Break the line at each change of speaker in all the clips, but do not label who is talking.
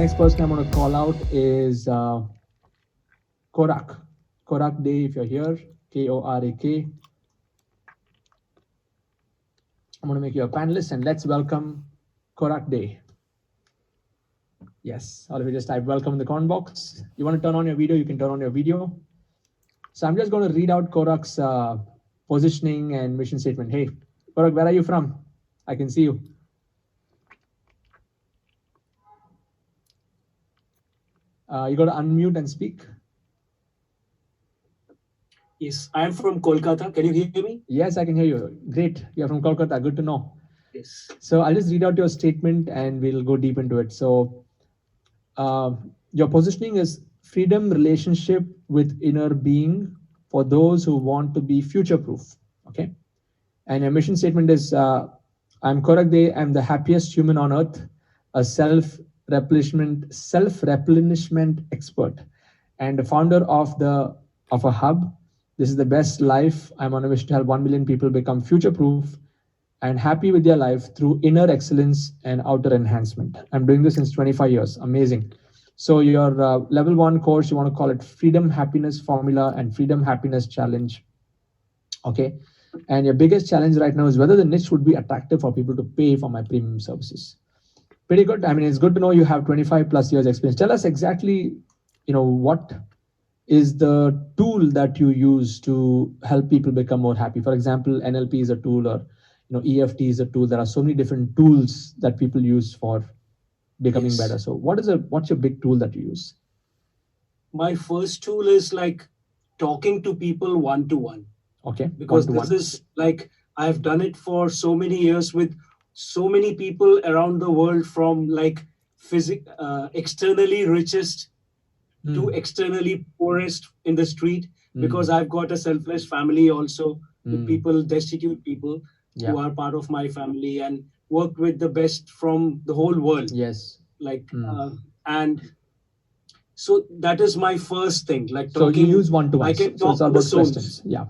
next person I'm going to call out is Korak. Korak Day, if you're here, Korak. I'm going to make you a panelist and let's welcome Korak Day. Yes, all of you just type welcome in the comment box. You want to turn on your video, you can turn on your video. So I'm just going to read out Korak's positioning and mission statement. Hey, Korak, where are you from? I can see you. You got to unmute and speak.
Yes, I am from Kolkata. Can you hear me?
Yes, I can hear you. Great. You're from Kolkata. Good to know.
Yes.
So I'll just read out your statement and we'll go deep into it. So your positioning is freedom, relationship with inner being for those who want to be future-proof. Okay. And your mission statement is, I'm Korak Day. I'm the happiest human on earth, a self-replenishment expert, and the founder of a hub. This is the best life. I'm on a mission to help 1 million people become future-proof and happy with their life through inner excellence and outer enhancement. I'm doing this since 25 years. Amazing. So your level 1 course, you want to call it Freedom Happiness Formula and Freedom Happiness Challenge. Okay. And your biggest challenge right now is whether the niche would be attractive for people to pay for my premium services. Pretty good. I mean, it's good to know you have 25 plus years experience. Tell us exactly, what is the tool that you use to help people become more happy. For example, NLP is a tool, or EFT is a tool. There are so many different tools that people use for becoming better. So what's your big tool that you use?
My first tool is like talking to people one-to-one.
Okay.
Because this is like, I've done it for so many years with so many people around the world, from like externally richest to externally poorest in the street, because I've got a selfless family also with people, destitute people who are part of my family, and worked with the best from the whole world.
Yes.
Like, and so that is my first thing. Like talking.
So you use one-to-one.
I can talk
to
the souls.
Questions. Yeah.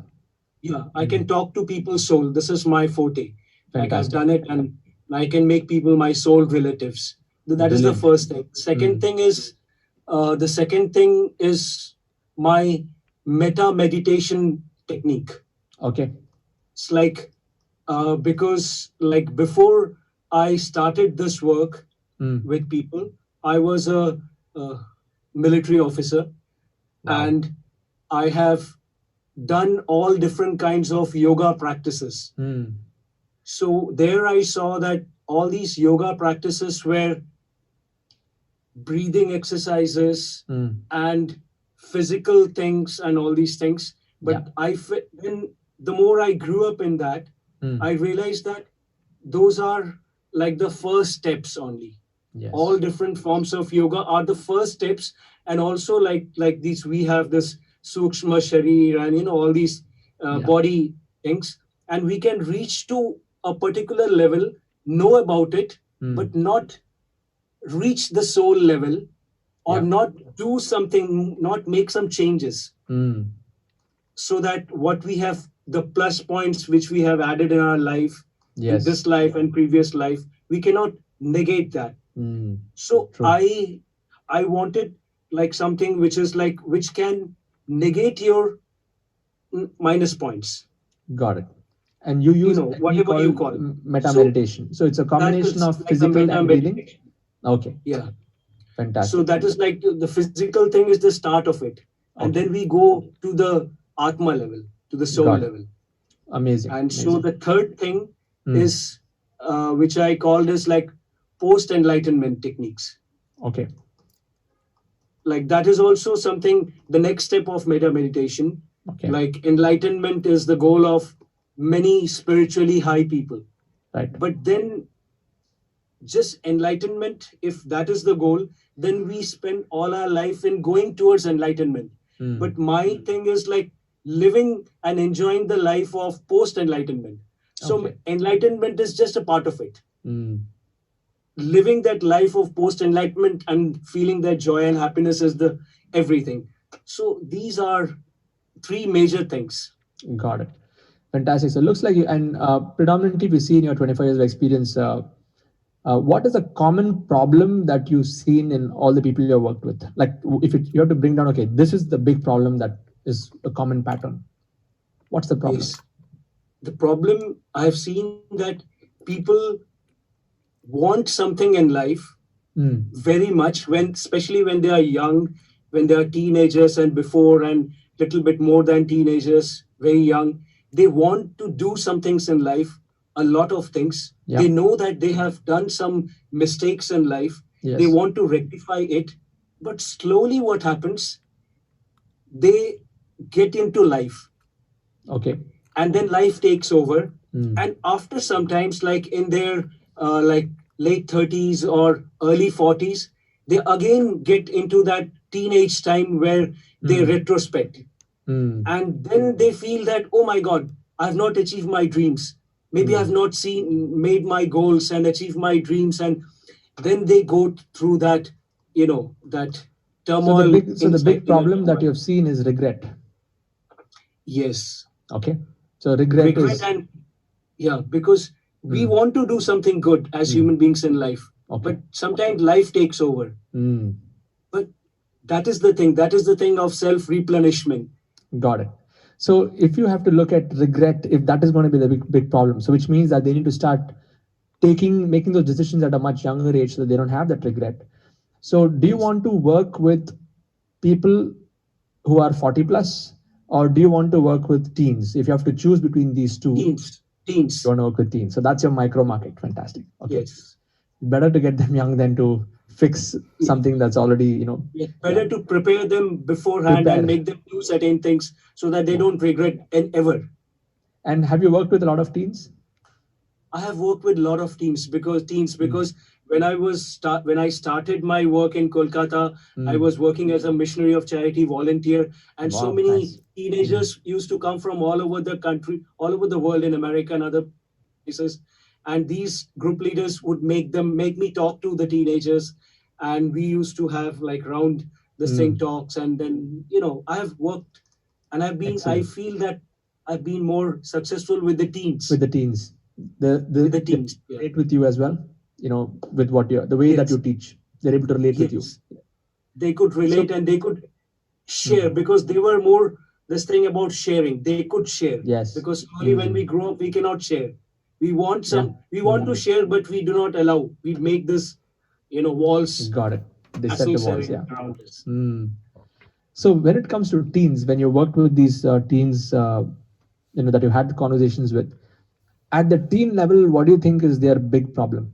Yeah, I can talk to people's soul. This is my forte.
Fantastic.
Like I've done it, and I can make people my soul relatives. That is the first thing. Second thing is, my meta meditation technique.
Okay.
It's like, because like before I started this work with people, I was a military officer. Wow. And I have done all different kinds of yoga practices. So there I saw that all these yoga practices were breathing exercises and physical things and all these things. But then the more I grew up in that, I realized that those are like the first steps only. Yes. All different forms of yoga are the first steps. And also like these, we have this Sukshma Sharir and all these body things, and we can reach to a particular level, know about it, but not reach the soul level, or not do something, not make some changes, so that what we have, the plus points which we have added in our life, in this life and previous life, we cannot negate that. So true. I wanted like something which is like, which can negate your minus points.
Got it. And you use
whatever you call
meta meditation. So it's a combination of like physical and breathing. Okay.
Yeah.
Fantastic.
So that is like the physical thing is the start of it. And then we go to the Atma level, to the soul level.
Amazing.
And so the third thing is, which I called as like post-enlightenment techniques.
Okay.
Like that is also something, the next step of meta meditation.
Okay.
Like enlightenment is the goal of many spiritually high people.
Right.
But then just enlightenment, if that is the goal, then we spend all our life in going towards enlightenment. But my thing is like living and enjoying the life of post-enlightenment. So enlightenment is just a part of it. Living that life of post-enlightenment and feeling that joy and happiness is the everything. So these are three major things.
Got it. Fantastic. So it looks like you, and predominantly we see in your 25 years of experience, what is a common problem that you've seen in all the people you have worked with? Like, if you have to bring down, okay, this is the big problem that is a common pattern. What's the problem?
Yes. The problem I've seen that people want something in life very much, when especially when they are young, when they are teenagers and before, and little bit more than teenagers, very young. They want to do some things in life, a lot of things.
Yeah.
They know that they have done some mistakes in life.
Yes.
They want to rectify it. But slowly what happens, they get into life.
Okay.
And then life takes over. And after sometimes, like in their like late 30s or early 40s, they again get into that teenage time where they retrospect. And then they feel that, oh my God, I've not achieved my dreams. Maybe I've not made my goals and achieved my dreams. And then they go through that, that turmoil.
So the big problem that you've seen is regret.
Yes.
Okay. So regret is...
And yeah, because we want to do something good as human beings in life.
Okay.
But sometimes life takes over. But that is the thing. That is the thing of self-replenishment.
Got it. So if you have to look at regret, if that is going to be the big problem, so which means that they need to start making those decisions at a much younger age so that they don't have that regret. So do you want to work with people who are 40 plus, or do you want to work with teens? If you have to choose between these two,
Teens.
You want to work with teens. So that's your micro market. Fantastic. Okay.
Yes.
Better to get them young than to fix something that's already,
better to prepare them beforehand and make them do certain things so that they don't regret ever.
And have you worked with a lot of teens?
I have worked with a lot of teens because when I started my work in Kolkata, I was working as a missionary of charity volunteer, and so many teenagers used to come from all over the country, all over the world, in America and other places. And these group leaders would make me talk to the teenagers, and we used to have like round this thing talks. And then I have worked, and I feel that I've been more successful with the teens.
With the teens. The teens relate with you as well, with what the way that you teach, they're able to relate with you.
They could relate, and they could share, because they were more this thing about sharing. They could share.
Yes.
Because only when we grow up, we cannot share. We want to share, but we do not allow. We make this, walls.
Got it. They set the walls,
around us.
So when it comes to teens, when you worked with these teens, that you had conversations with, at the teen level, what do you think is their big problem?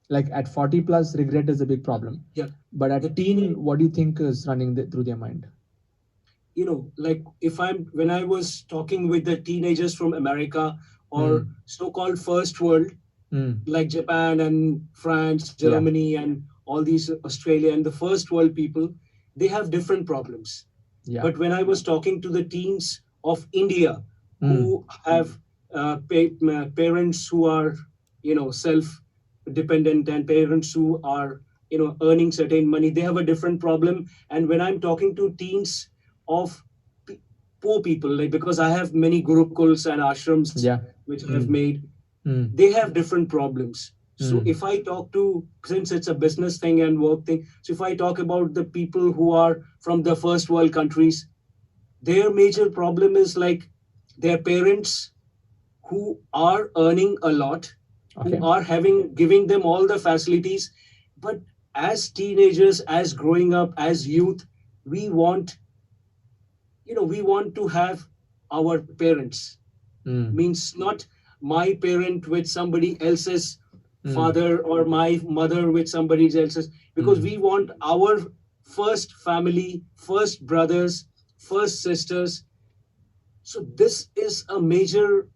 Like at 40 plus, regret is a big problem.
Yeah.
But at teen, what do you think is running through their mind?
Like when I was talking with the teenagers from America or so-called first world, like Japan and France, Germany, and all these Australia and the first world people, they have different problems. Yeah. But when I was talking to the teens of India, who have parents who are, self-dependent, and parents who are, earning certain money, they have a different problem. And when I'm talking to teens of poor people, like, because I have many gurukuls and ashrams which I have made, they have different problems. So if I talk to, since it's a business thing and work thing, so if I talk about the people who are from the first world countries, their major problem is like their parents who are earning a lot, who are giving them all the facilities. But as teenagers, as growing up, as youth, we want to have our parents. Means not my parent with somebody else's father, or my mother with somebody else's, because we want our first family, first brothers, first sisters. So this is a major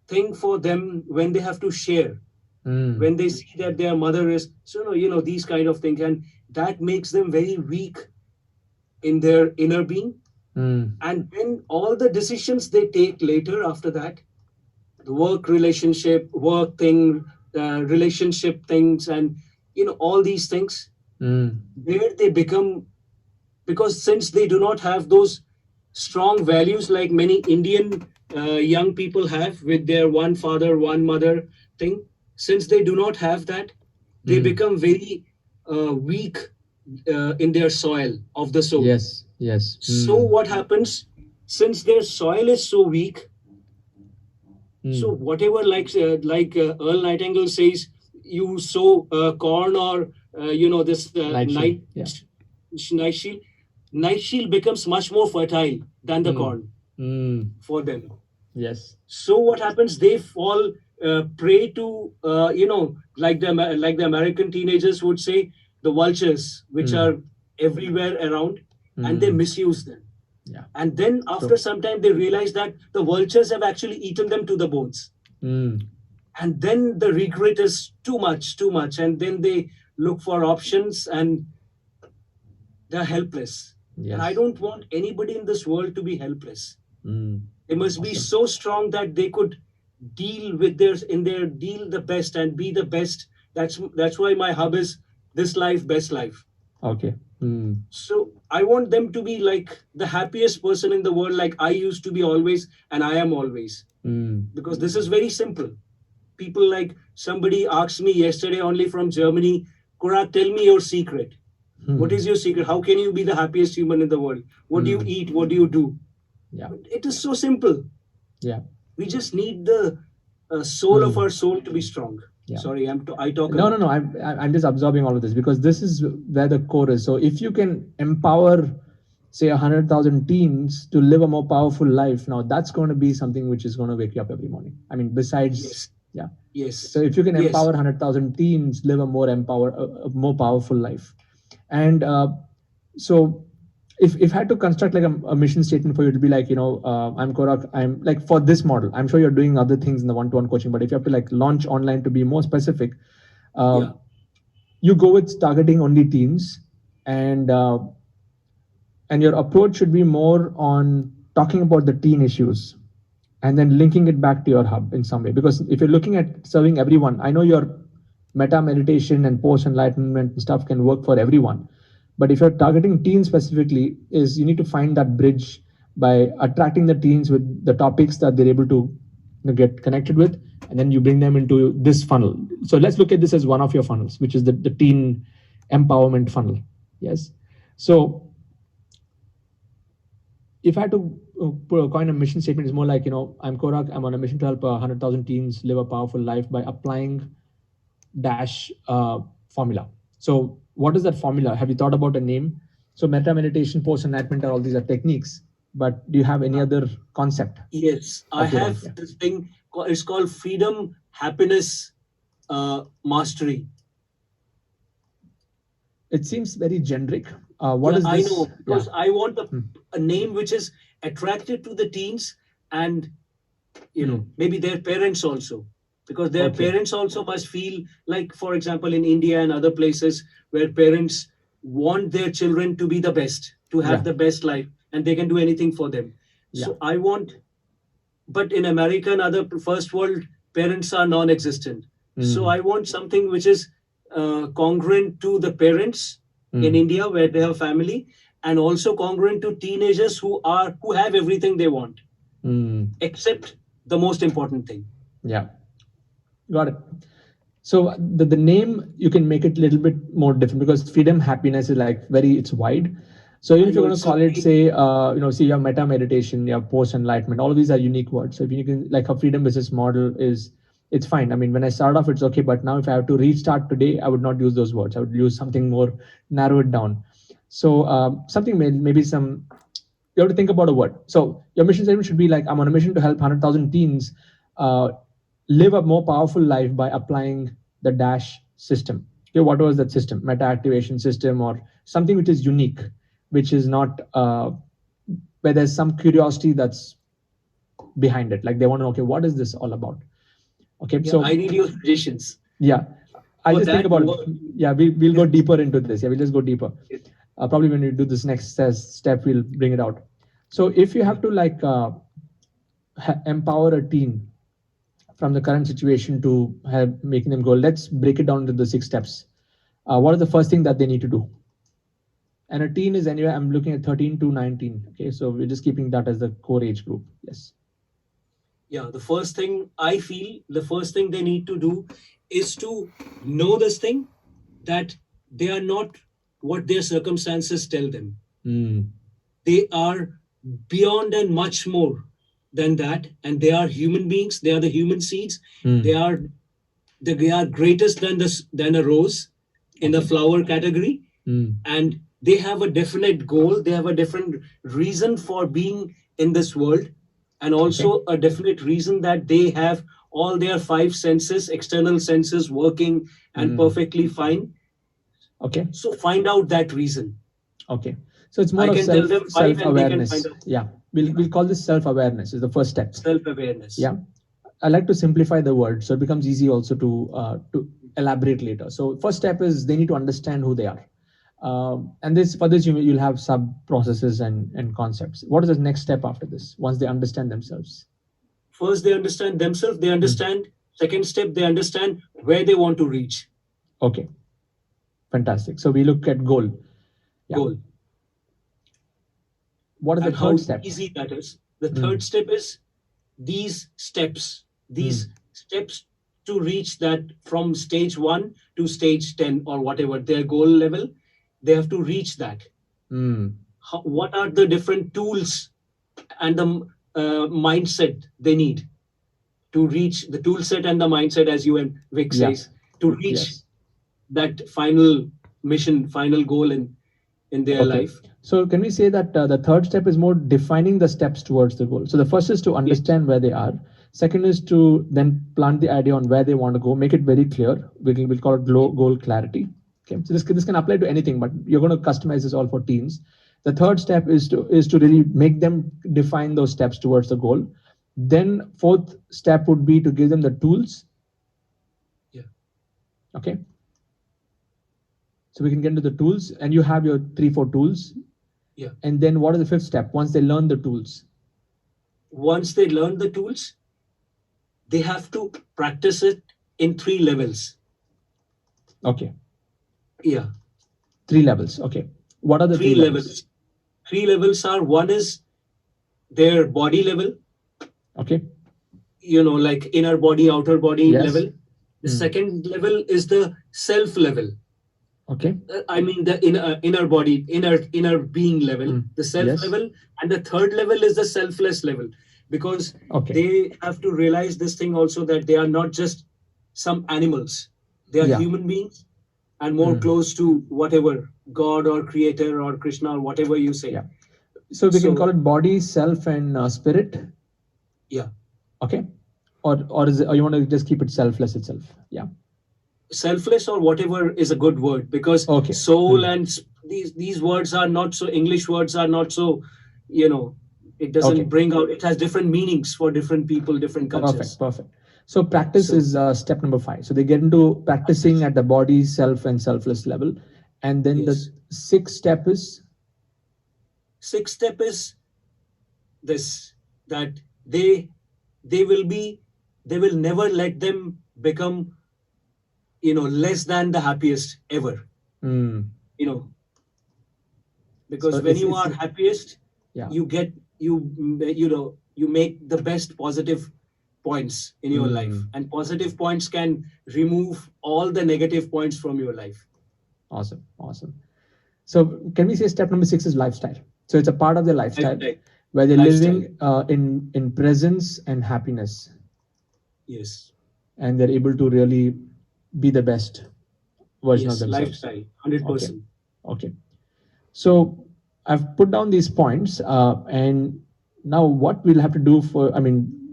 thing for them when they have to share, when they see that their mother is, these kind of things, and that makes them very weak in their inner being. And then all the decisions they take later after that, the work thing, relationship things, and all these things, where they become, because since they do not have those strong values like many Indian young people have with their one father, one mother thing, since they do not have that, they become very weak in their soil of the soul.
Yes, yes.
So what happens, since their soil is so weak, so whatever, like Earl Nightingale says, you sow corn or this
Night shield. Yeah.
night shield, night shield becomes much more fertile than the corn for them.
Yes.
So what happens? They fall prey to like the American teenagers would say, the vultures, which are everywhere around, and they misuse them.
Yeah.
And then after some time, they realize that the vultures have actually eaten them to the bones. And then the regret is too much. And then they look for options and they're helpless.
Yes.
And I don't want anybody in this world to be helpless. They must be
Awesome.
so strong that they could deal with deal the best and be the best. That's why my hub is This Life, Best Life.
Okay.
So I want them to be like the happiest person in the world, like I used to be always, and I am always. Because this is very simple. People, like somebody asked me yesterday only from Germany, Korak, tell me your secret. What is your secret? How can you be the happiest human in the world? What do you eat? What do you do?
Yeah.
It is so simple.
Yeah.
We just need the soul of our soul to be strong. Yeah. Sorry, I talk.
No. I'm just absorbing all of this because this is where the core is. So if you can empower, say, 100,000 teens to live a more powerful life, now that's going to be something which is going to wake you up every morning. I mean, besides,
yes.
Yeah.
Yes.
So if you can empower 100,000 teens, live a more powerful life, and so if I had to construct like a mission statement for you to be like, I'm Korak, I'm like for this model, I'm sure you're doing other things in the one-to-one coaching, but if you have to like launch online to be more specific, you go with targeting only teens, and your approach should be more on talking about the teen issues and then linking it back to your hub in some way. Because if you're looking at serving everyone, I know your meta meditation and post enlightenment and stuff can work for everyone. But if you're targeting teens specifically, is you need to find that bridge by attracting the teens with the topics that they're able to get connected with, and then you bring them into this funnel. So let's look at this as one of your funnels, which is the teen empowerment funnel. Yes. So if I had to coin a mission statement, it's more like, I'm Korak, I'm on a mission to help 100,000 teens live a powerful life by applying dash formula. So what is that formula? Have you thought about a name? So meta meditation, post enlightenment, all these are techniques, but do you have any other concept?
Yes, I have this thing. It's called Freedom, Happiness, Mastery.
It seems very generic. What is this?
I know, because I want a name which is attractive to the teens and, maybe their parents also. Because their parents also must feel like, for example, in India and other places where parents want their children to be the best, to have the best life, and they can do anything for them. So I want, but in America and other first world, parents are non-existent. So I want something which is congruent to the parents in India where they have family, and also congruent to teenagers who have everything they want, except the most important thing.
Yeah. Got it. So the name, you can make it a little bit more different because freedom, happiness is like it's wide. So even if you're going to call it, say, see, you have meta meditation, you have post enlightenment, all of these are unique words. So if you can, like a freedom business model it's fine. I mean, when I start off, it's okay. But now if I have to restart today, I would not use those words. I would use something more, narrow it down. So something maybe some, you have to think about a word. So your mission statement should be like, I'm on a mission to help 100,000 teens live a more powerful life by applying the dash system. Okay, what was that system? Meta activation system, or something which is unique, which is not where there's some curiosity that's behind it. Like they want to know, okay, what is this all about? Okay, so
I need your suggestions.
Yeah, I just think about it. Yeah, we'll go deeper into this. Yeah, we'll just go deeper. Probably when we do this next step, we'll bring it out. So if you have to like empower a teen from the current situation to making them go, let's break it down into the 6 steps. What is the first thing that they need to do? And a teen is anywhere, I'm looking at 13 to 19. Okay, so we're just keeping that as the core age group. Yes.
Yeah, the first thing I feel, the first thing they need to do is to know this thing, that they are not what their circumstances tell them. They are beyond and much more than that, and they are human beings. They are the human seeds. They are they are greatest than than a rose in the flower category, and they have a definite goal. They have a different reason for being in this world, and also a definite reason that they have all their five senses, external senses, working and perfectly fine.
Okay.
So find out that reason.
Okay. So it's
I
more of
can tell them five and they can
self-awareness.
find out.
Yeah. We'll call this self-awareness is the first step.
Self-awareness.
Yeah. I like to simplify the word so it becomes easy also to elaborate later. So first step is they need to understand who they are. And this for this you'll have sub processes and concepts. What is the next step after this once they understand themselves?
First, they understand themselves. They understand. Second step, they understand where they want to reach.
Okay. Fantastic. So we look at goal. Yeah.
Goal.
What is
and
the
how
third step?
easy that is. The third step is these steps. These steps to reach that from stage 1 to stage 10 or whatever their goal level, they have to reach that. What are the different tools and the mindset they need to reach the tool set and the mindset, as you and Vic says, to reach that final mission, final goal in their life.
So can we say that the third step is more defining the steps towards the goal? So the first is to understand where they are. Second is to then plant the idea on where they want to go, make it very clear. We'll call it goal clarity. Okay, so this can apply to anything, but you're going to customize this all for teens. The third step is to really make them define those steps towards the goal. Then fourth step would be to give them the tools.
Yeah.
Okay. So we can get into the tools, and you have your 3-4 tools.
Yeah.
And then what is the fifth step? Once they learn the tools.
Once they learn the tools, they have to practice it in 3 levels.
Okay.
Yeah.
3 levels. Okay. What are the 3 levels?
3 levels are, one is their body level.
Okay.
You know, like inner body, outer body level. The second level is the self level.
Okay.
I mean the inner body, inner being level, the self level, and the third level is the selfless level, because they have to realize this thing also, that they are not just some animals. They are human beings and more close to whatever God or creator or Krishna or whatever you say.
Yeah. So we can call it body, self, and spirit.
Yeah.
Okay. Or is it, or you want to just keep it selfless itself? Yeah.
Selfless or whatever is a good word, because soul and these words are not so, English words are not so, you know, it doesn't bring out, it has different meanings for different people, different cultures.
Perfect. So practice is step number 5. So they get into practicing at the body, self, and selfless level. And then the sixth step is
this, that they will never let them become, you know, less than the happiest ever. You know, because so when you are happiest, you get you know, you make the best positive points in your life, and positive points can remove all the negative points from your life.
Awesome. So can we say step number 6 is lifestyle? So it's a part of their lifestyle where they're living in presence and happiness.
Yes.
And they're able to really be the best version of themselves.
Lifestyle, 100%.
Okay. So I've put down these points, and now what we'll have to do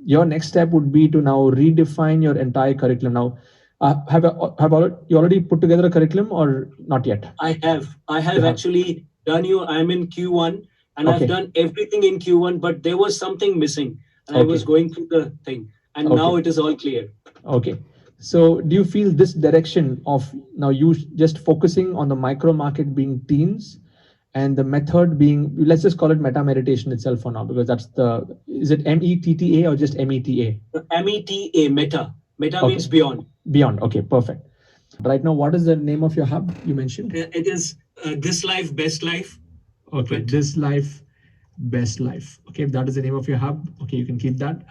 your next step would be to now redefine your entire curriculum. Now, you already put together a curriculum or not yet?
I have actually done I'm in Q1 and I've done everything in Q1, but there was something missing and I was going through the thing, and now it is all clear.
Okay. So do you feel this direction of now you just focusing on the micro market being teens, and the method being, let's just call it meta meditation itself for now, because that's is it METTA or just META?
META, meta. Meta means beyond.
Beyond. Okay, perfect. Right now, what is the name of your hub you mentioned?
It is This Life, Best Life.
Okay, This Life, Best Life. Okay, that is the name of your hub. Okay, you can keep that.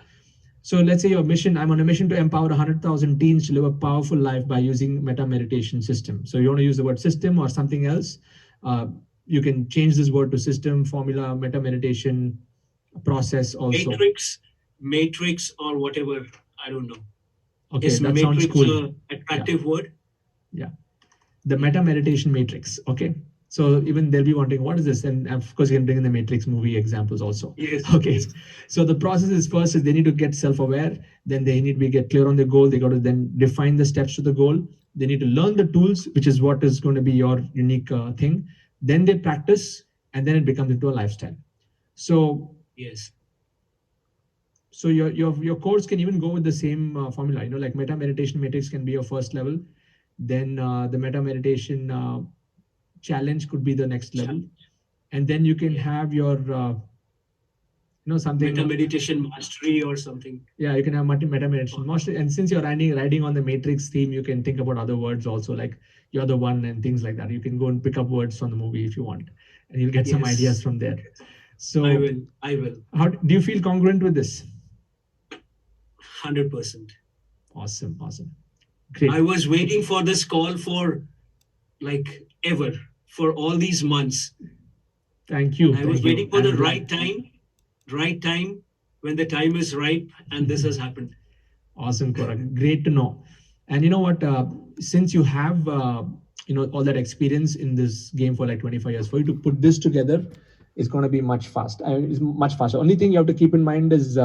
So let's say your mission, I'm on a mission to empower 100,000 teens to live a powerful life by using meta meditation system. So you want to use the word system or something else. You can change this word to system, formula, meta meditation, process also.
Matrix or whatever, I don't know.
Okay, that sounds
matrix
cool.
Attractive word?
Yeah. The meta meditation matrix. Okay. So even they'll be wondering, what is this? And of course, you can bring in the Matrix movie examples also.
Yes.
Okay.
Yes.
So the process is first is they need to get self-aware. Then they need to get clear on their goal. They got to then define the steps to the goal. They need to learn the tools, which is what is going to be your unique thing. Then they practice, and then it becomes into a lifestyle. So
yes.
So your course can even go with the same formula. Like meta meditation matrix can be your first level. Then the meta meditation challenge could be the next level, and then you can have your something
meta meditation mastery or something.
Yeah, you can have meta meditation mastery, and since you're riding on the matrix theme, you can think about other words also, like you're the one and things like that. You can go and pick up words from the movie if you want, and you'll get some ideas from there. So
I will.
How do you feel congruent with this?
100%.
Awesome. Great.
I was waiting for this call for like ever, for all these months.
Thank you.
I was waiting for the right time when the time is ripe, and this has happened.
Awesome, Korak. Great to know. And you know what? Since you have all that experience in this game for like 25 years, for you to put this together, it's going to be much faster. It's much faster. Only thing you have to keep in mind is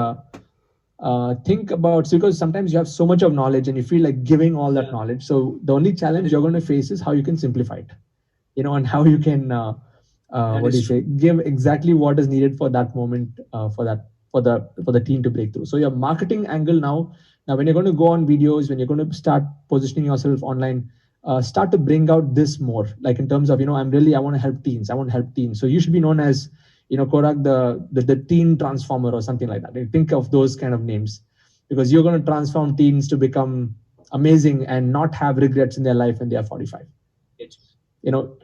think about, because sometimes you have so much of knowledge and you feel like giving all that knowledge. So the only challenge you're going to face is how you can simplify it, and how you can give exactly what is needed for that moment, for the team to break through. So your marketing angle now when you're going to go on videos, when you're going to start positioning yourself online, start to bring out this more, like in terms of I want to help teens. So you should be known as Korak, the teen transformer or something like that. Think of those kind of names, because you're going to transform teens to become amazing and not have regrets in their life when they are 45.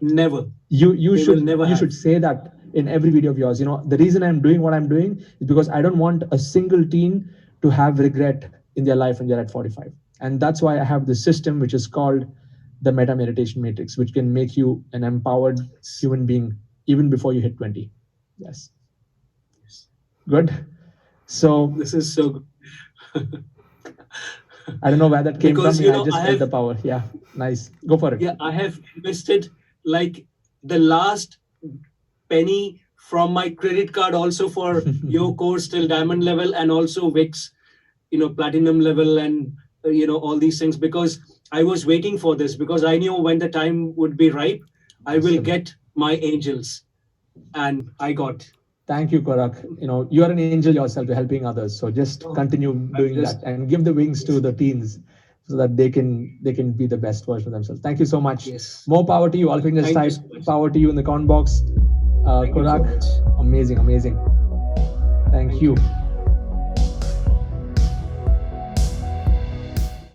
Never.
You should say that in every video of yours. The reason I'm doing what I'm doing is because I don't want a single teen to have regret in their life when they're at 45. And that's why I have this system, which is called the meta meditation matrix, which can make you an empowered human being even before you hit 20. Yes. Good. So
this is so good.
I don't know where that came from. I just felt the power. Yeah, nice. Go for it.
Yeah, I have invested like the last penny from my credit card also for your course till diamond level, and also Wix, platinum level, and all these things, because I was waiting for this, because I knew when the time would be ripe, I will get my angels, and I got.
Thank you, Korak. You are an angel yourself. You're helping others. So just continue doing that and give the wings to the teens so that they can be the best version of themselves. Thank you so much.
Yes.
More power to you. All you can just type power to you in the comment box. Korak, amazing. Thank you.